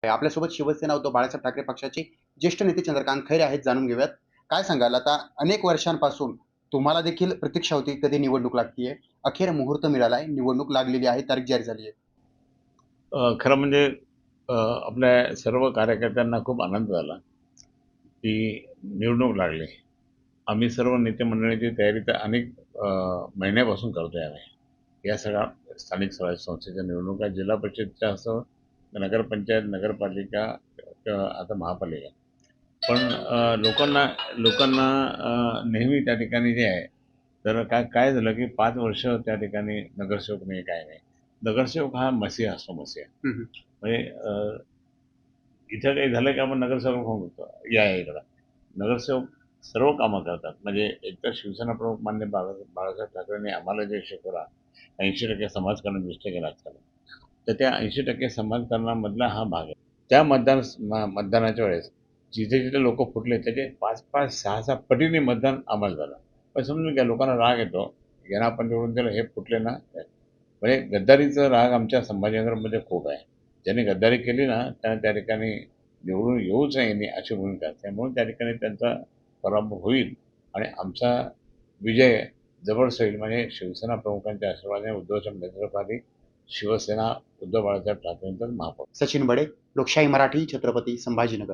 आपल्यासोबत शिवसेना उद्धव बाळासाहेब ठाकरे पक्षाचे ज्येष्ठ नेते चंद्रकांत खैरे आहेत, जाणून घेऊयात. काय सांगाल? आता अनेक वर्षांपासून तुम्हाला देखील प्रतीक्षा होती कधी निवडणूक लागतीये. अखेर मुहूर्त मिळालाय, निवडणूक लागलेली आहे, तारीख जाहीर झाली आहे. खरं म्हणजे आपल्या सर्व कार्यकर्त्यांना खूप आनंद झाला, की निवडणूक लागली. आम्ही सर्व नेते मंडळीची तयारी तर अनेक महिन्यापासून करतोय आम्ही. या सगळ्या स्थानिक स्वराज्य संस्थेच्या निवडणुका जिल्हा परिषदच्या असो, नगरपंचायत, नगरपालिका किंवा आता महापालिका. पण लोकांना लोकांना नेहमी त्या ठिकाणी जे आहे, तर काय काय झालं, की 5 वर्ष त्या ठिकाणी नगरसेवक नाही, काय नाही. नगरसेवक हा मसीहा असतो, मसीहा. हं, हं. म्हणजे इथं काही झालं की आपण नगरसेवक होऊन होतो या इकडं. नगरसेवक सर्व कामं करतात. म्हणजे एकतर शिवसेना प्रमुख मान्य बाळासाहेब ठाकरेंनी आम्हाला जे शिकवला 80% समाजकारण निष्ठा केला आजकाल. तर त्या 80% समाजकारणामधला हा भाग आहे. त्या मतदानाच्या वेळेस जिथे-जिथे लोकं फुटले त्याचे 5-5, 6-6 पटीने मतदान आम्हाला झालं. पण समजून घ्या लोकांना राग येतो. यांना आपण निवडून दिलं हे फुटले ना, म्हणजे गद्दारीचा राग आमच्या संभाजीनगरमध्ये खूप आहे. ज्यांनी गद्दारी केली ना, त्यांना त्या ठिकाणी निवडून येऊच नये अशी भूमिका. त्यामुळे त्या ठिकाणी त्यांचा पराभव होईल आणि आमचा विजय जबरदस्त होईल. म्हणजे शिवसेना प्रमुखांच्या आशीर्वादाने उद्धवच्या नेतृत्वाखाली शिवसेना उद्धव बाळासाहेब ठाकरेंचाच महापौर. सचिन बडे, लोकशाही मराठी, छत्रपती संभाजीनगर.